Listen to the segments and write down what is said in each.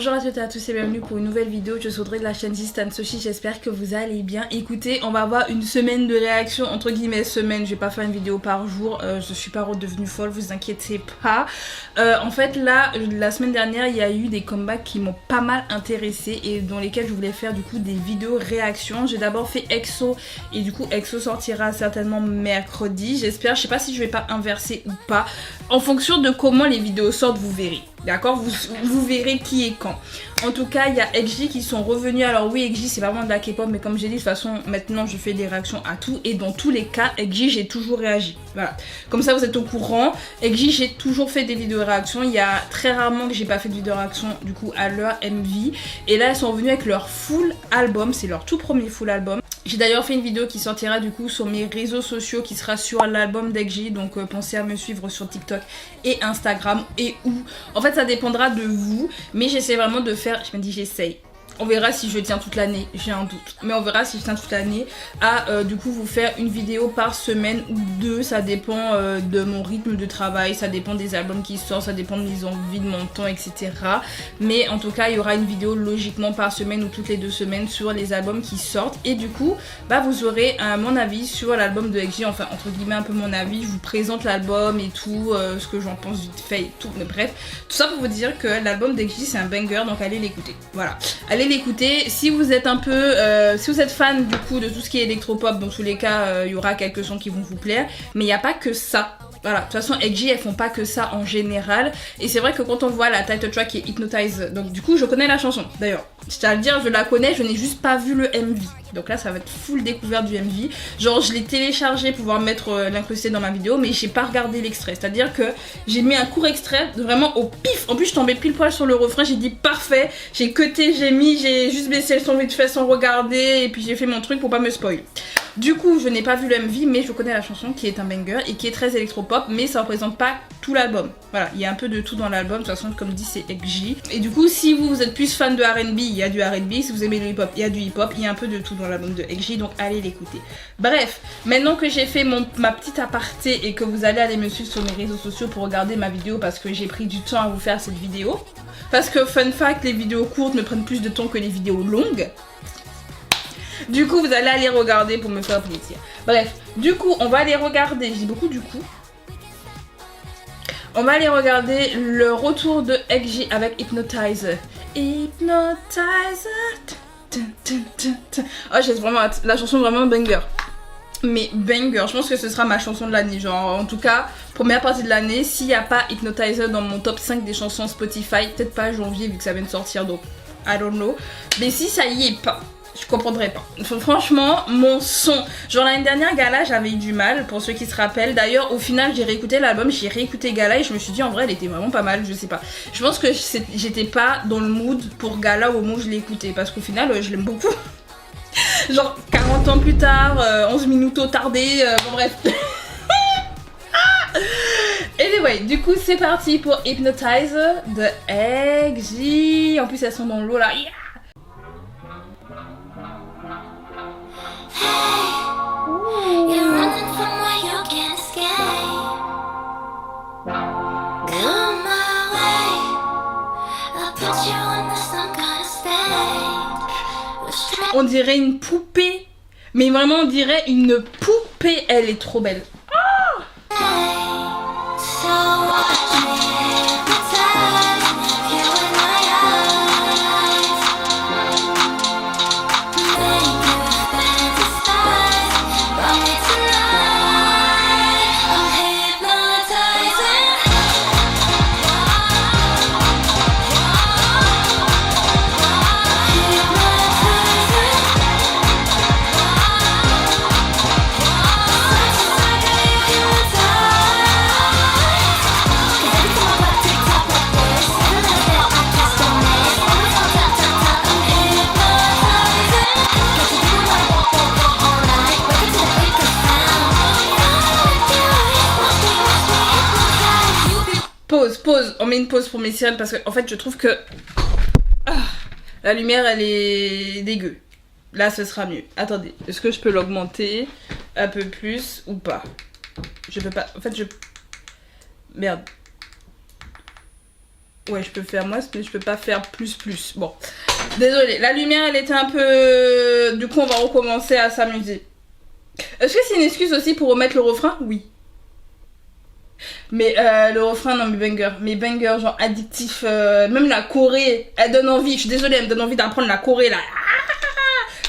Bonjour à toutes et à tous et bienvenue pour une nouvelle vidéo. Je suis Audrey de la chaîne Zistan Soshi, j'espère que vous allez bien. Écoutez, on va avoir une semaine de réaction, entre guillemets semaine, je vais pas faire une vidéo par jour, je suis pas redevenue folle, vous inquiétez pas. En fait là, la semaine dernière, il y a eu des comebacks qui m'ont pas mal intéressée et dans lesquels je voulais faire du coup des vidéos réactions. J'ai d'abord fait EXO et du coup EXO sortira certainement mercredi, j'espère. Je sais pas si je vais pas inverser ou pas. En fonction de comment les vidéos sortent, vous verrez. D'accord, vous verrez qui est quand. En tout cas, il y a XG qui sont revenus. Alors oui, XG c'est vraiment de la K-pop, mais comme j'ai dit, de toute façon, maintenant je fais des réactions à tout. Et dans tous les cas, XG, j'ai toujours réagi. Voilà. Comme ça, vous êtes au courant. XG, j'ai toujours fait des vidéos réactions. Il y a très rarement que j'ai pas fait de vidéo réaction, du coup, à leur MV. Et là, elles sont revenues avec leur full album. C'est leur tout premier full album. J'ai d'ailleurs fait une vidéo qui sortira du coup sur mes réseaux sociaux, qui sera sur l'album d'XG. Donc pensez à me suivre sur TikTok et Instagram et où. En fait, ça dépendra de vous, mais j'essaie vraiment de faire, je me dis j'essaye. On verra si je tiens toute l'année, j'ai un doute. Mais on verra si je tiens toute l'année à du coup vous faire une vidéo par semaine ou deux. Ça dépend de mon rythme de travail, ça dépend des albums qui sortent, ça dépend de mes envies, de mon temps, etc. Mais en tout cas, il y aura une vidéo logiquement par semaine ou toutes les 2 semaines sur les albums qui sortent. Et du coup, bah, vous aurez mon avis sur l'album de XG, enfin entre guillemets un peu mon avis. Je vous présente l'album et tout, ce que j'en pense vite fait et tout. Mais bref, tout ça pour vous dire que l'album d'XG c'est un banger, donc allez l'écouter. Voilà. Allez l'écouter. Si vous êtes un peu, si vous êtes fan du coup de tout ce qui est électropop, dans tous les cas, il y aura quelques sons qui vont vous plaire. Mais il n'y a pas que ça. Voilà, de toute façon, XG, elles font pas que ça en général. Et c'est vrai que quand on voit la title track qui est Hypnotize, donc du coup, je connais la chanson. D'ailleurs, je tiens à le dire, je la connais, je n'ai juste pas vu le MV. Donc là, ça va être full découverte du MV. Genre, je l'ai téléchargé pour pouvoir mettre l'incrusté dans ma vidéo, mais j'ai pas regardé l'extrait. C'est-à-dire que j'ai mis un court extrait, vraiment au pif. En plus, je tombais pile poil sur le refrain, j'ai dit parfait. J'ai cuté, j'ai juste baissé le son vite fait sans regarder, et puis j'ai fait mon truc pour pas me spoil. Du coup, je n'ai pas vu le MV, mais je connais la chanson qui est un banger et qui est très électropop, mais ça représente pas tout l'album. Voilà, il y a un peu de tout dans l'album, de toute façon, comme dit, c'est XG. Et du coup, si vous êtes plus fan de R&B, il y a du R&B, si vous aimez le hip-hop, il y a du hip-hop, il y a un peu de tout dans l'album de XG, donc allez l'écouter. Bref, maintenant que j'ai fait ma petite aparté et que vous allez aller me suivre sur mes réseaux sociaux pour regarder ma vidéo parce que j'ai pris du temps à vous faire cette vidéo, parce que fun fact, les vidéos courtes me prennent plus de temps que les vidéos longues. Du coup, vous allez aller regarder pour me faire plaisir. Bref, du coup, on va aller regarder, je dis beaucoup du coup. On va aller regarder le retour de XG avec Hypnotize. Hypnotize. Oh, j'ai vraiment hâte. La chanson vraiment banger. Mais banger, je pense que ce sera ma chanson de l'année. Genre, en tout cas, première partie de l'année. S'il n'y a pas Hypnotizer dans mon top 5 des chansons Spotify, peut-être pas janvier vu que ça vient de sortir, donc I don't know. Mais si ça y est pas, je comprendrais pas. Franchement, mon son. Genre l'année dernière, Gala, j'avais eu du mal, pour ceux qui se rappellent. D'ailleurs, au final, j'ai réécouté l'album, j'ai réécouté Gala et je me suis dit, en vrai, elle était vraiment pas mal, je sais pas. Je pense que j'étais pas dans le mood pour Gala au moment où je l'ai écouté, parce qu'au final, je l'aime beaucoup. Genre 40 ans plus tard, 11 minutes au tardé, bon bref. Anyway, du coup, c'est parti pour Hypnotize de XG. En plus, elles sont dans l'eau là. Yeah. On dirait une poupée, mais vraiment on dirait une poupée, elle est trop belle. Pause, on met une pause pour mes sirènes parce que en fait je trouve que la lumière elle est dégueu. Là ce sera mieux. Attendez, est-ce que je peux l'augmenter un peu plus ou pas? Je peux pas, en fait je... Merde. Ouais, je peux faire moins, mais je peux pas faire plus. Bon, désolée, la lumière, elle était un peu... Du coup, on va recommencer à s'amuser. Est-ce que c'est une excuse aussi pour remettre le refrain? Oui. Mais le refrain, non, mes bangers, genre addictif, même la Corée, elle donne envie, je suis désolée, elle me donne envie d'apprendre la Corée, là,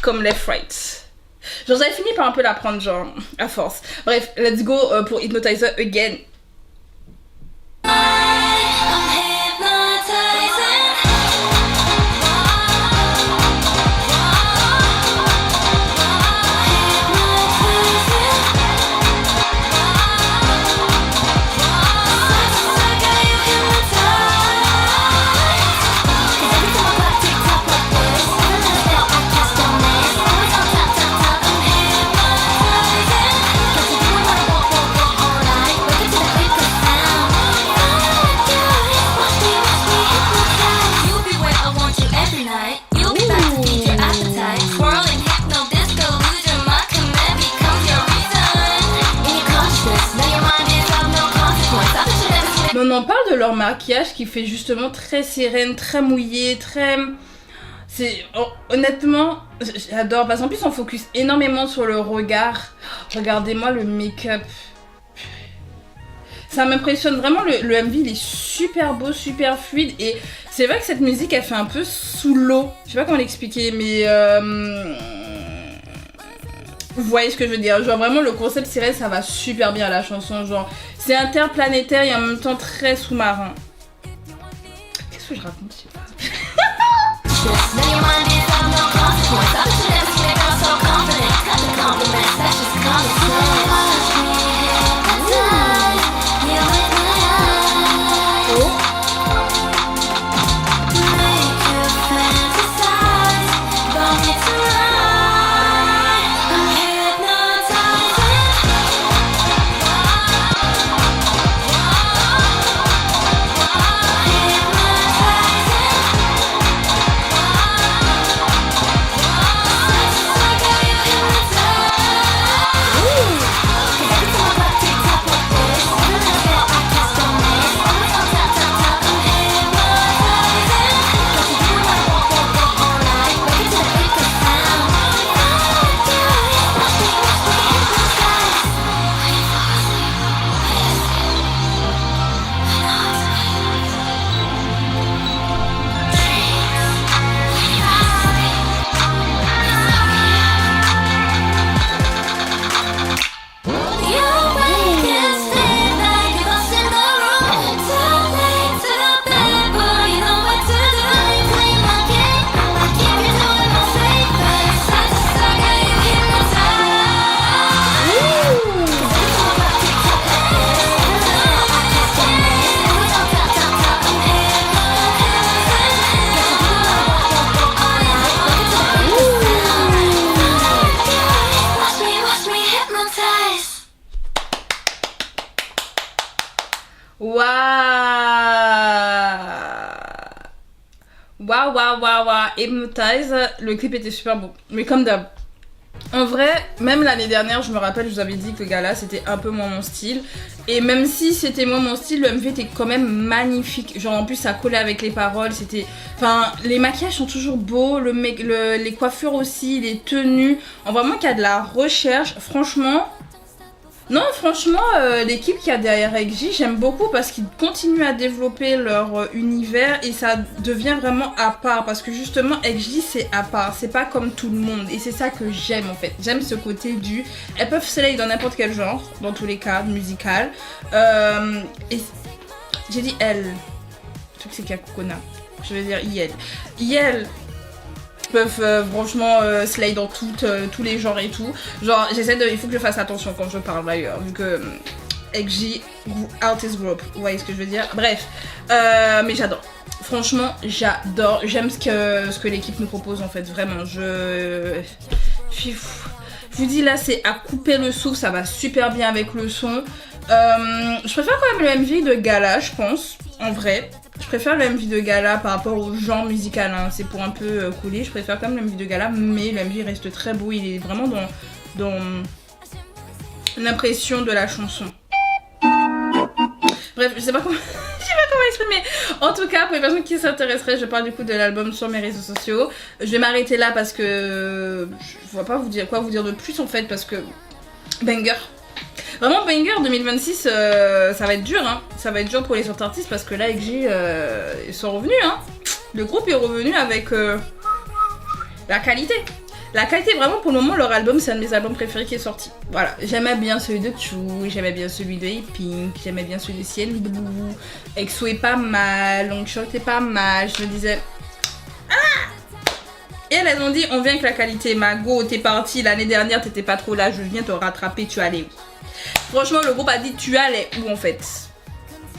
comme Left Right. Genre, j'avais fini par un peu l'apprendre, genre, à force. Bref, let's go pour Hypnotizer Again. Mais on en parle de leur maquillage qui fait justement très sirène, très mouillé, très... C'est... honnêtement, j'adore. Parce qu'en plus, on focus énormément sur le regard. Regardez-moi le make-up. Ça m'impressionne vraiment. Le MV, il est super beau, super fluide. Et c'est vrai que cette musique, elle fait un peu sous l'eau. Je sais pas comment l'expliquer, mais... Vous voyez ce que je veux dire, genre vraiment le concept sirène ça va super bien à la chanson, genre c'est interplanétaire et en même temps très sous-marin. Qu'est-ce que je raconte, je sais pas. Waouh, Hypnotize, le clip était super beau, mais comme d'hab. En vrai, même l'année dernière, je me rappelle, je vous avais dit que le gala c'était un peu moins mon style. Et même si c'était moins mon style, le MV était quand même magnifique. Genre en plus ça collait avec les paroles, c'était... Enfin, les maquillages sont toujours beaux, les coiffures aussi, les tenues. Vraiment qu'il y a de la recherche, franchement... Non, franchement, l'équipe qui a derrière XJ, j'aime beaucoup parce qu'ils continuent à développer leur univers et ça devient vraiment à part. Parce que justement, XJ, c'est à part, c'est pas comme tout le monde. Et c'est ça que j'aime en fait. J'aime ce côté du... Elles peuvent slay dans n'importe quel genre, dans tous les cas, musical. Et j'ai dit elle. Le truc, c'est qu'il y a Kokona. Je vais dire IL. IL peuvent franchement slay dans tous les genres et tout. Genre j'essaie de... Il faut que je fasse attention quand je parle d'ailleurs, vu que XJ Artist Group, vous voyez ce que je veux dire. Bref, mais j'adore. Franchement, j'adore. J'aime ce que l'équipe nous propose en fait, vraiment. Je vous dis là, c'est à couper le souffle, ça va super bien avec le son. Je préfère quand même le MV de gala, je pense, en vrai. Je préfère le MV de gala par rapport au genre musical, hein. C'est pour un peu couler. Je préfère quand même le MV de gala, mais le MV reste très beau. Il est vraiment dans l'impression de la chanson. Bref, je sais pas comment comment exprimer. En tout cas, pour les personnes qui s'intéresseraient, je parle du coup de l'album sur mes réseaux sociaux. Je vais m'arrêter là parce que je vois pas vous dire quoi vous dire de plus en fait, parce que banger. Vraiment banger 2026, ça va être dur, hein. Ça va être dur pour les autres artistes parce que là, XG, ils sont revenus, hein. Le groupe est revenu avec la qualité. La qualité, vraiment, pour le moment, leur album, c'est un de mes albums préférés qui est sorti. Voilà, j'aimais bien celui de Chou, j'aimais bien celui de Pink, j'aimais bien celui de Ciel Blue, EXO est pas mal, Longshot est pas mal, je me disais... Ah! Et elles ont dit, on vient avec la qualité, Mago, t'es parti l'année dernière, t'étais pas trop là, je viens te rattraper, tu allais où? Franchement, le groupe a dit, tu allais où en fait?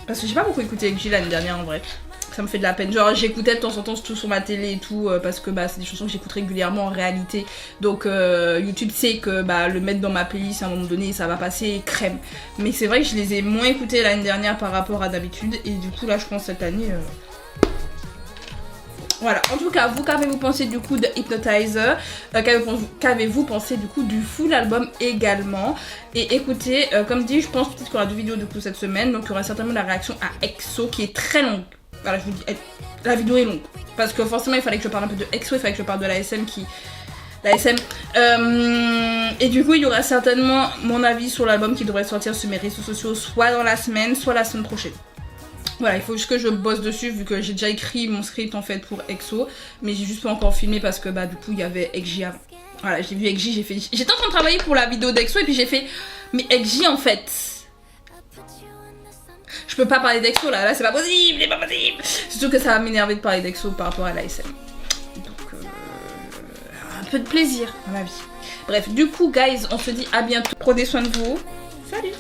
Parce que j'ai pas beaucoup écouté XG l'année dernière en vrai. Ça me fait de la peine. Genre j'écoutais de temps en temps tout sur ma télé et tout parce que bah c'est des chansons que j'écoute régulièrement en réalité. Donc YouTube sait que bah le mettre dans ma playlist à un moment donné ça va passer crème. Mais c'est vrai que je les ai moins écoutés l'année dernière par rapport à d'habitude et du coup là je pense cette année... Voilà, en tout cas, vous qu'avez-vous pensé du coup de Hypnotizer, qu'avez-vous pensé du coup du full album également. Et écoutez, comme dit, je pense peut-être qu'il y aura 2 vidéos du coup cette semaine, donc il y aura certainement la réaction à EXO qui est très longue. Voilà, je vous dis, la vidéo est longue. Parce que forcément, il fallait que je parle un peu de EXO, il fallait que je parle de la SM qui... La SM. Et du coup, il y aura certainement mon avis sur l'album qui devrait sortir sur mes réseaux sociaux, soit dans la semaine, soit la semaine prochaine. Voilà, il faut juste que je bosse dessus vu que j'ai déjà écrit mon script en fait pour EXO. Mais j'ai juste pas encore filmé parce que bah du coup, il y avait XG avant. Voilà, j'ai vu XG, j'ai fait... J'étais en train de travailler pour la vidéo d'EXO et puis j'ai fait... Mais XG en fait... Je peux pas parler d'EXO là c'est pas possible, c'est pas possible. Surtout que ça va m'énerver de parler d'EXO par rapport à l'ASM. Donc un peu de plaisir dans la vie. Bref, du coup guys, on se dit à bientôt. Prenez soin de vous. Salut.